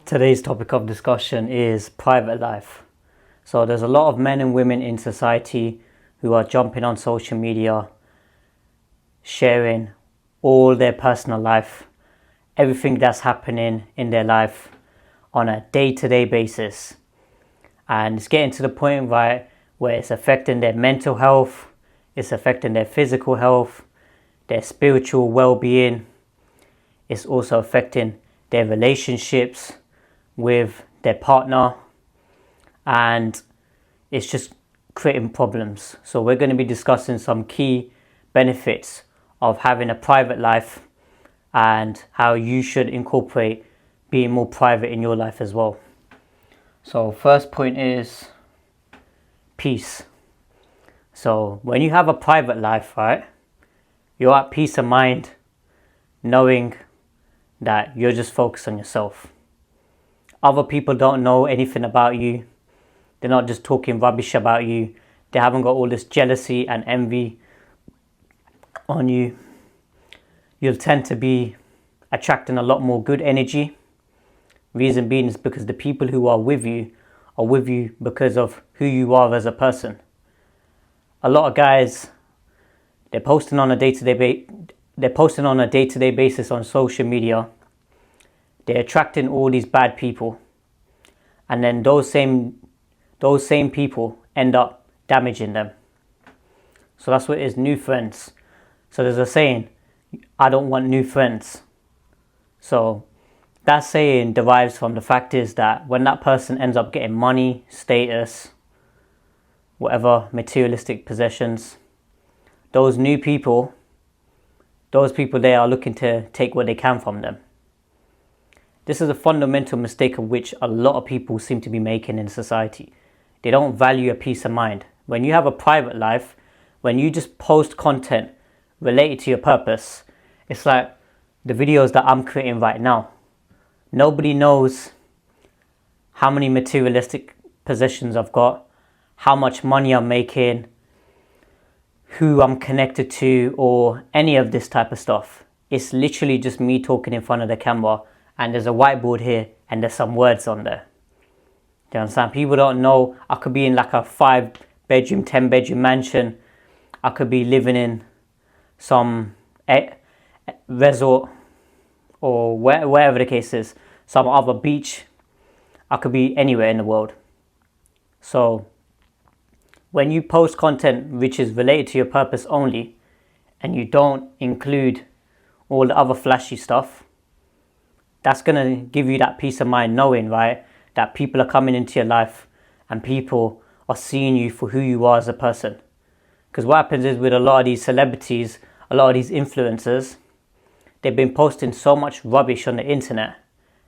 Today's topic of discussion is private life. So there's a lot of men and women in society who are jumping on social media, sharing all their personal life, everything that's happening in their life on a day-to-day basis. And it's getting to the point, right, where it's affecting their mental health, it's affecting their physical health, their spiritual well-being. It's also affecting their relationships with their partner, and it's just creating problems. So we're going to be discussing some key benefits of having a private life and how you should incorporate being more private in your life as well. So first point is peace. So when you have a private life, right, you're at peace of mind knowing that you're just focused on yourself. Other people don't know anything about you. They're not just talking rubbish about you. They haven't got all this jealousy and envy on you. You'll tend to be attracting a lot more good energy. Reason being is because the people who are with you because of who you are as a person. A lot of guys, they're posting on a day-to-day basis on social media. They're attracting all these bad people, and then those same people end up damaging them. So that's what it is, new friends. So there's a saying, I don't want new friends. So that saying derives from the fact is that when that person ends up getting money, status, whatever materialistic possessions, those people they are looking to take what they can from them. This is a fundamental mistake of which a lot of people seem to be making in society. They don't value a peace of mind. When you have a private life, when you just post content related to your purpose, it's like the videos that I'm creating right now. Nobody knows how many materialistic possessions I've got, how much money I'm making, who I'm connected to, or any of this type of stuff. It's literally just me talking in front of the camera, and there's a whiteboard here and there's some words on there. Do you understand? People don't know I could be in like a 5-bedroom, 10-bedroom mansion. I could be living in some resort or wherever the case is, some other beach. I could be anywhere in the world. So when you post content which is related to your purpose only, and you don't include all the other flashy stuff, that's going to give you that peace of mind knowing, right, that people are coming into your life and people are seeing you for who you are as a person. Because what happens is with a lot of these celebrities, a lot of these influencers, they've been posting so much rubbish on the internet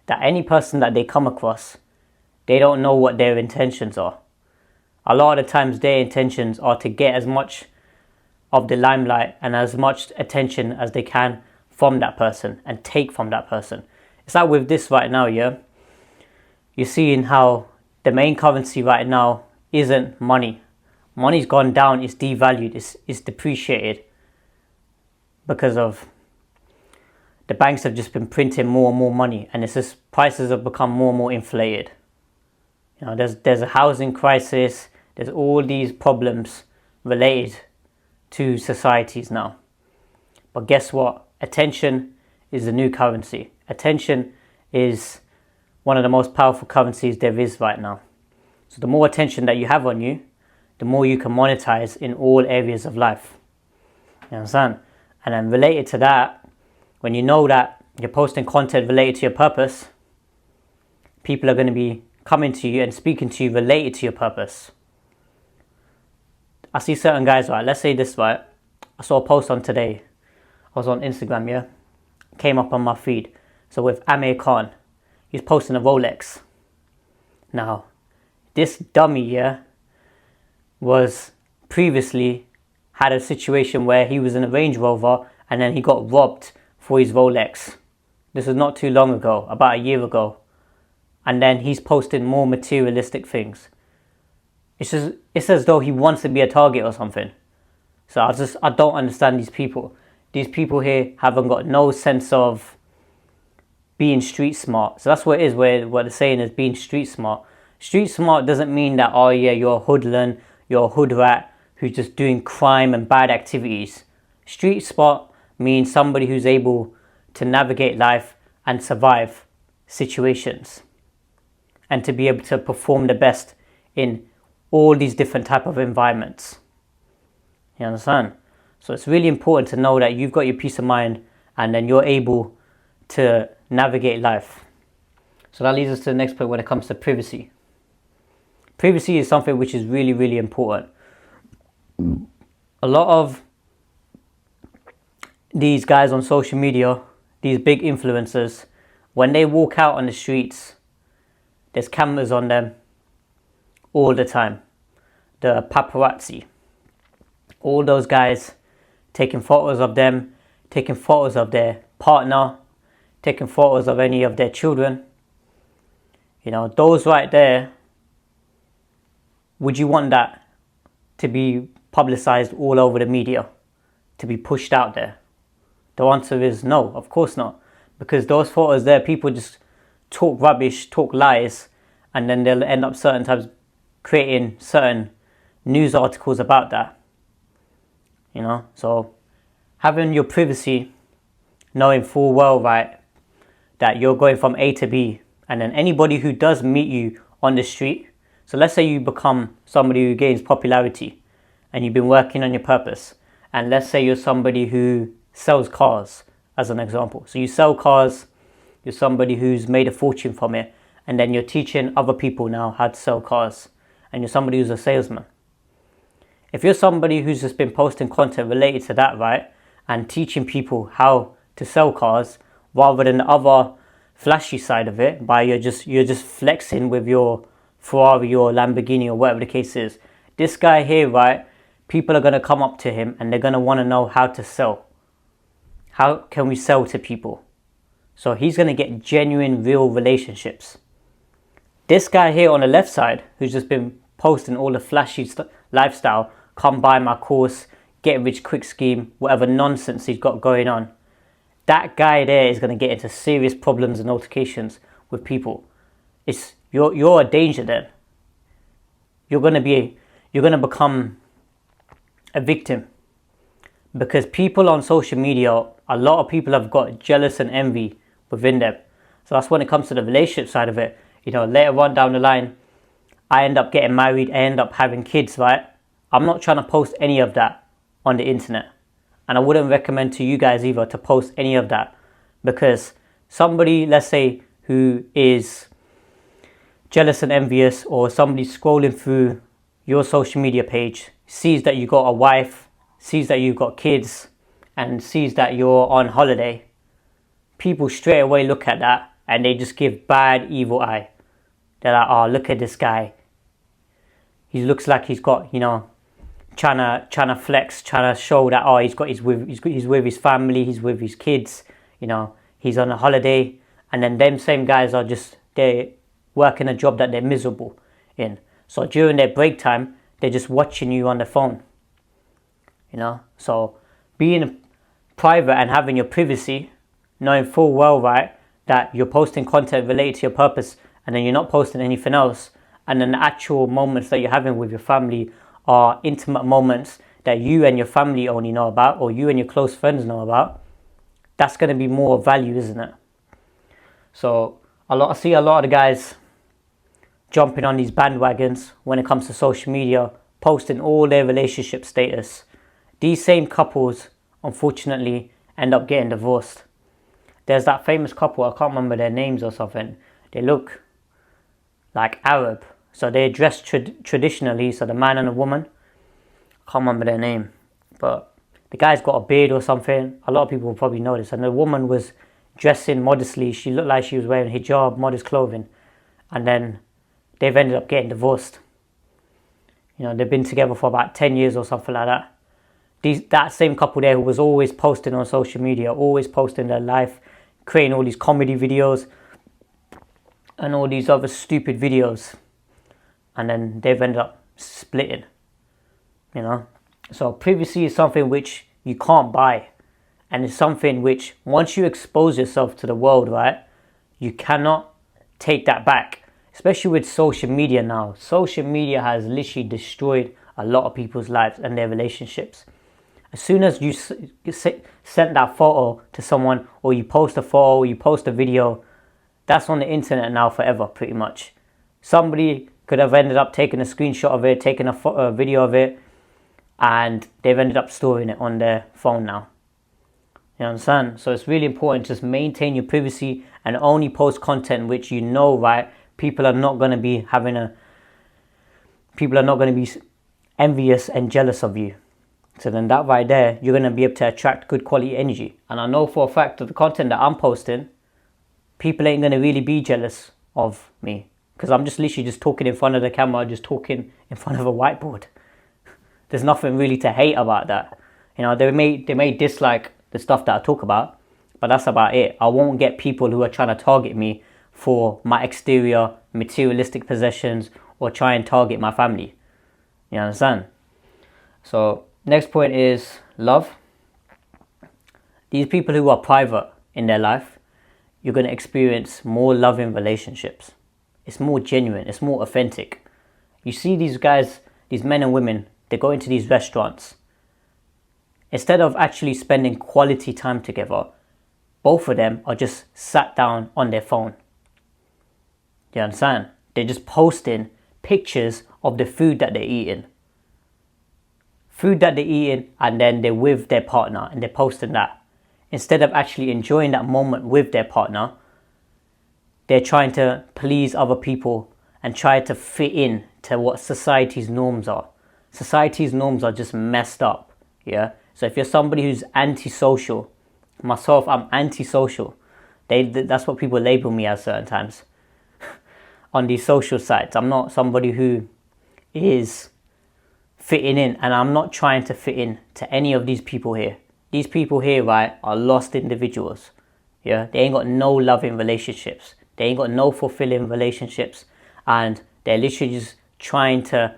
that any person that they come across, they don't know what their intentions are. A lot of the times their intentions are to get as much of the limelight and as much attention as they can from that person and take from that person. It's like with this right now, yeah? You're seeing how the main currency right now isn't money. Money's gone down, it's devalued, it's depreciated because of the banks have just been printing more and more money, and it's just prices have become more and more inflated. You know, there's a housing crisis, there's all these problems related to societies now. But guess what? Attention is the new currency. Attention is one of the most powerful currencies there is right now. So the more attention that you have on you, the more you can monetize in all areas of life. You understand? And then related to that, when you know that you're posting content related to your purpose, people are going to be coming to you and speaking to you related to your purpose. I see certain guys, right, let's say this, right, I saw a post on today, I was on Instagram, yeah, came up on my feed, so with Amir Khan, he's posting a Rolex. Now, this dummy, yeah, was previously had a situation where he was in a Range Rover and then he got robbed for his Rolex. This was not too long ago, about a year ago. And then he's posting more materialistic things. It's as though he wants to be a target or something. So I don't understand these people. These people here haven't got no sense of being street smart. So that's what it is, where what they're saying is being street smart. Street smart doesn't mean that, oh yeah, you're a hoodlum, you're a hood rat who's just doing crime and bad activities. Street smart means somebody who's able to navigate life and survive situations, and to be able to perform the best in all these different type of environments. You understand? So it's really important to know that you've got your peace of mind, and then you're able to navigate life. So that leads us to the next point when it comes to privacy. Privacy is something which is really, really important. A lot of these guys on social media, these big influencers, when they walk out on the streets, there's cameras on them all the time. The paparazzi, all those guys taking photos of them, taking photos of their partner, taking photos of any of their children. You know, those right there, would you want that to be publicized all over the media, to be pushed out there? The answer is no, of course not. Because those photos there, people just talk rubbish, talk lies, and then they'll end up certain times creating certain news articles about that. You know, so having your privacy, knowing full well, right, that you're going from A to B, and then anybody who does meet you on the street, so let's say you become somebody who gains popularity and you've been working on your purpose, and let's say you're somebody who sells cars, as an example. So you sell cars, you're somebody who's made a fortune from it, and then you're teaching other people now how to sell cars, and you're somebody who's a salesman. If you're somebody who's just been posting content related to that, right, and teaching people how to sell cars, rather than the other flashy side of it, by you're just flexing with your Ferrari or Lamborghini or whatever the case is, this guy here, right, people are going to come up to him and they're going to want to know how to sell. How can we sell to people? So he's going to get genuine, real relationships. This guy here on the left side, who's just been posting all the flashy lifestyle, come buy my course, get rich quick scheme, whatever nonsense he's got going on, that guy there is going to get into serious problems and altercations with people. You're a danger then. You're going to become a victim, because people on social media, a lot of people have got jealous and envy within them. So that's when it comes to the relationship side of it. You know, later on down the line, I end up getting married, I end up having kids, right? I'm not trying to post any of that on the internet. And I wouldn't recommend to you guys either to post any of that, because somebody, let's say, who is jealous and envious, or somebody scrolling through your social media page, sees that you got a wife, sees that you've got kids, and sees that you're on holiday, people straight away look at that and they just give bad, evil eye. They're like, oh, look at this guy. He looks like he's got, you know, trying to flex, trying to show that, oh, he's with his family, he's with his kids, you know, he's on a holiday. And then them same guys are just, they're working a job that they're miserable in. So during their break time, they're just watching you on the phone. You know, so being private and having your privacy, knowing full well, right, that you're posting content related to your purpose, and then you're not posting anything else, and then the actual moments that you're having with your family are intimate moments that you and your family only know about, or you and your close friends know about, that's going to be more value, isn't it? So I see a lot of the guys jumping on these bandwagons when it comes to social media, posting all their relationship status. These same couples, unfortunately, end up getting divorced. There's that famous couple, I can't remember their names or something. They look like Arab. So they're dressed traditionally, so the man and the woman. I can't remember their name. But the guy's got a beard or something. A lot of people will probably know this. And the woman was dressing modestly. She looked like she was wearing hijab, modest clothing. And then they've ended up getting divorced. You know, they've been together for about 10 years or something like that. That same couple there who was always posting on social media, always posting their life, creating all these comedy videos and all these other stupid videos, and then they've ended up splitting, you know. So privacy is something which you can't buy, and it's something which, once you expose yourself to the world, right, You cannot take that back, especially with social media now. Social media has literally destroyed a lot of people's lives and their relationships. As soon as you send that photo to someone, or you post a photo, or you post a video, that's on the internet now forever, pretty much. Somebody could have ended up taking a screenshot of it, taking a video of it, and they've ended up storing it on their phone now. You understand? So it's really important to just maintain your privacy and only post content which you know, right, people are not going to be envious and jealous of you. So then that right there, you're going to be able to attract good quality energy. And I know for a fact that the content that I'm posting, people ain't going to really be jealous of me, because I'm just literally just talking in front of the camera, just talking in front of a whiteboard. There's nothing really to hate about that. You know, they may dislike the stuff that I talk about, but that's about it. I won't get people who are trying to target me for my exterior materialistic possessions or try and target my family. You understand? So next point is love. These people who are private in their life, you're going to experience more loving relationships. It's more genuine, it's more authentic. You see these guys, these men and women, they go into these restaurants. Instead of actually spending quality time together, both of them are just sat down on their phone. Do you understand? They're just posting pictures of the food that they're eating. And then they're with their partner and they're posting that. Instead of actually enjoying that moment with their partner, they're trying to please other people and try to fit in to what society's norms are. Society's norms are just messed up, yeah? So if you're somebody who's antisocial, myself, I'm antisocial. That's what people label me as certain times. On these social sites, I'm not somebody who is fitting in, and I'm not trying to fit in to any of these people here. These people here, right, are lost individuals. Yeah, they ain't got no loving relationships. They ain't got no fulfilling relationships, and they're literally just trying to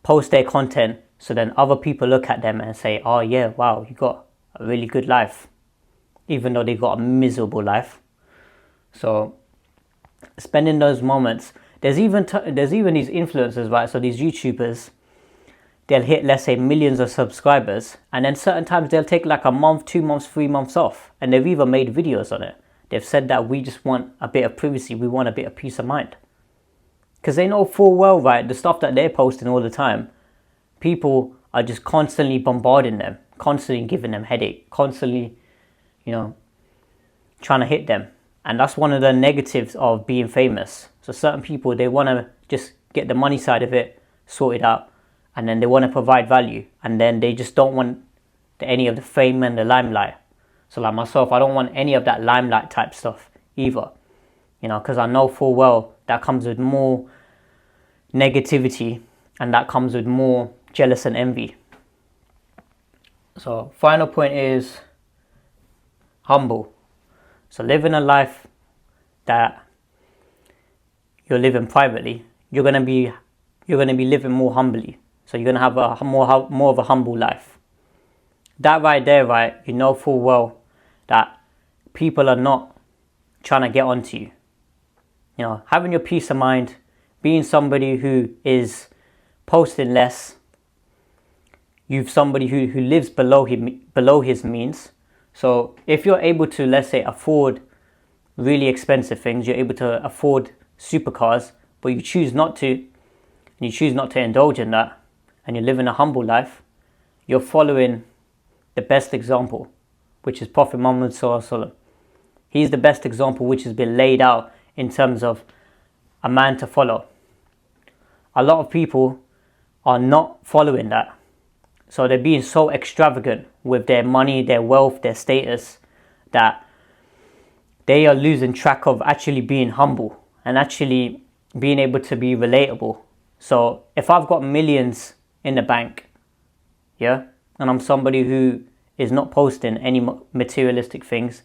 post their content so then other people look at them and say, oh yeah, wow, you got a really good life, even though they've got a miserable life. So spending those moments, there's even these influencers, right? So these YouTubers, they'll hit, let's say, millions of subscribers, and then certain times they'll take like a month, 2 months, 3 months off, and they've even made videos on it. They've said that we just want a bit of privacy, we want a bit of peace of mind. Because they know full well, right, the stuff that they're posting all the time, people are just constantly bombarding them, constantly giving them headache, constantly, trying to hit them. And that's one of the negatives of being famous. So certain people, they want to just get the money side of it sorted out, and then they want to provide value, and then they just don't want any of the fame and the limelight. So like myself, I don't want any of that limelight type stuff either, because I know full well that comes with more negativity, and that comes with more jealous and envy. So final point is humble. So living a life that you're living privately, you're gonna be living more humbly. So you're gonna have a more of a humble life. That right there, right, you know full well that people are not trying to get onto you. Having your peace of mind, being somebody who is posting less, you're somebody who lives below his means. So if you're able to, let's say, afford really expensive things, you're able to afford supercars, but you choose not to, and you choose not to indulge in that, and you're living a humble life, you're following the best example, which is Prophet Muhammad Sallallahu Alaihi Wasallam. He's the best example which has been laid out in terms of a man to follow. A lot of people are not following that. So they're being so extravagant with their money, their wealth, their status, that they are losing track of actually being humble and actually being able to be relatable. So if I've got millions in the bank, yeah, and I'm somebody who is not posting any materialistic things,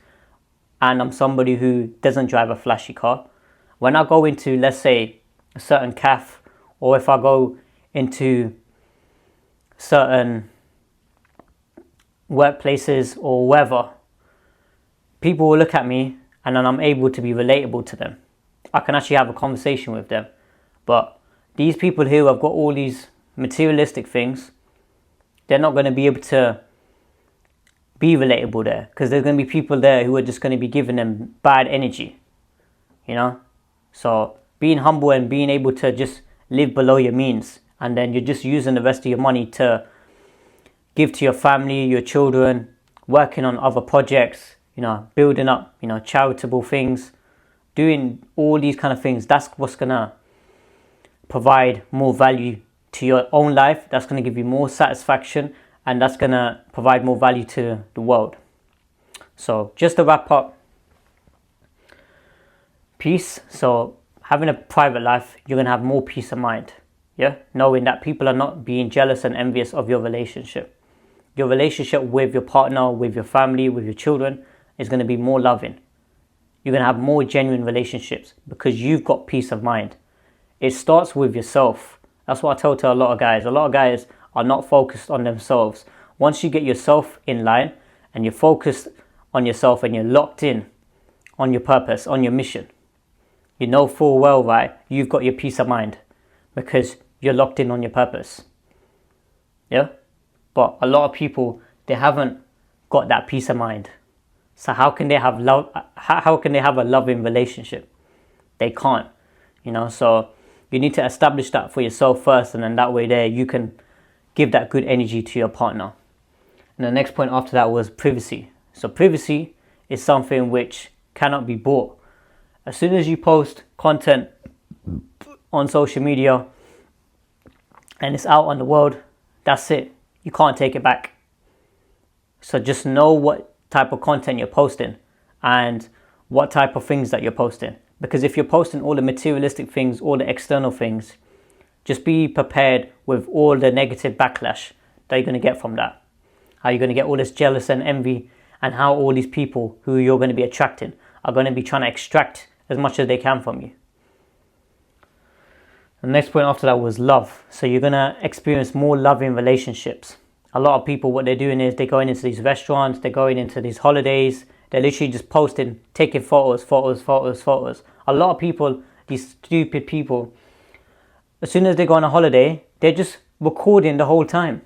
and I'm somebody who doesn't drive a flashy car, when I go into, let's say, a certain cafe, or if I go into certain workplaces or wherever, people will look at me and then I'm able to be relatable to them. I can actually have a conversation with them. But these people who have got all these materialistic things, they're not going to be able to be relatable there, because there's going to be people there who are just going to be giving them bad energy, you know. So being humble and being able to just live below your means, and then you're just using the rest of your money to give to your family, your children, working on other projects, you know, building up, you know, charitable things, doing all these kind of things. That's what's going to provide more value to your own life. That's going to give you more satisfaction, and that's going to provide more value to the world. So just to wrap up, peace. So having a private life, you're going to have more peace of mind. Yeah, knowing that people are not being jealous and envious of your relationship. Your relationship with your partner, with your family, with your children is going to be more loving. You're going to have more genuine relationships because you've got peace of mind. It starts with yourself. That's what I tell to a lot of guys. A lot of guys are not focused on themselves. Once you get yourself in line and you're focused on yourself and you're locked in on your purpose, on your mission, you know full well, right, you've got your peace of mind because you're locked in on your purpose. Yeah? But a lot of people, they haven't got that peace of mind. So how can they have love? How can they have a loving relationship? They can't, you know. So you need to establish that for yourself first, and then that way there you can give that good energy to your partner. And the next point after that was privacy. So privacy is something which cannot be bought. As soon as you post content on social media and it's out on the world, that's it. You can't take it back. So just know what type of content you're posting and what type of things that you're posting. Because if you're posting all the materialistic things, all the external things, just be prepared with all the negative backlash that you're going to get from that. How you're going to get all this jealous and envy, and how all these people who you're going to be attracting are going to be trying to extract as much as they can from you. The next point after that was love. So you're going to experience more loving relationships. A lot of people, what they're doing is they're going into these restaurants, they're going into these holidays, they're literally just posting, taking photos. A lot of people, these stupid people, as soon as they go on a holiday, they're just recording the whole time.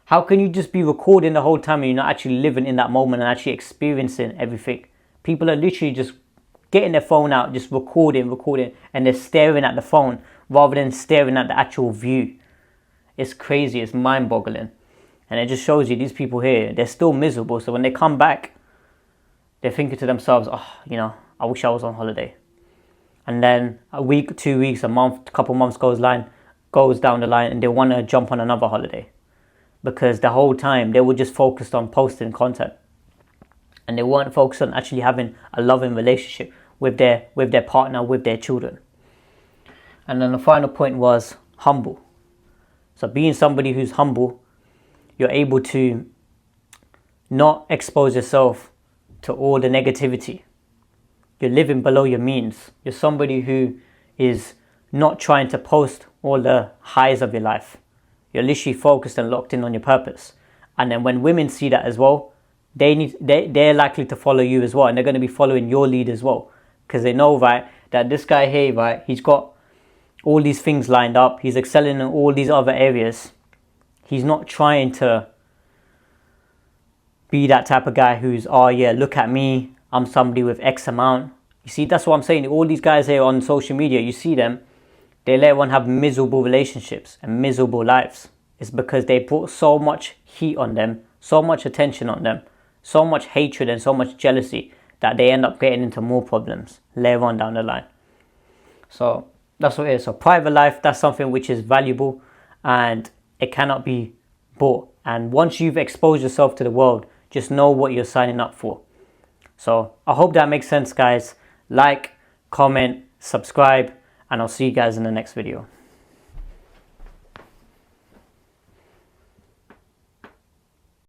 How can you just be recording the whole time and you're not actually living in that moment and actually experiencing everything? People are literally just getting their phone out, just recording, and they're staring at the phone rather than staring at the actual view. It's crazy, it's mind-boggling. And it just shows you these people here, they're still miserable. So when they come back, they're thinking to themselves, oh, you know, I wish I was on holiday. And then a week, 2 weeks, a month, a couple months goes down the line, and they want to jump on another holiday. Because the whole time they were just focused on posting content. And they weren't focused on actually having a loving relationship with their partner, with their children. And then the final point was humble. So being somebody who's humble, you're able to not expose yourself to all the negativity. You're living below your means. You're somebody who is not trying to post all the highs of your life. You're literally focused and locked in on your purpose. And then when women see that as well, they're likely to follow you as well, and they're going to be following your lead as well, because they know, right, that this guy here, right, he's got all these things lined up, he's excelling in all these other areas. He's not trying to be that type of guy who's, oh yeah, look at me, I'm somebody with X amount. You see, that's what I'm saying. All these guys here on social media, you see them, they let everyone have miserable relationships and miserable lives. It's because they put so much heat on them, so much attention on them, so much hatred and so much jealousy that they end up getting into more problems later on down the line. So that's what it is. So private life, that's something which is valuable and it cannot be bought. And once you've exposed yourself to the world, just know what you're signing up for. So I hope that makes sense, guys. Like, comment, subscribe, and I'll see you guys in the next video.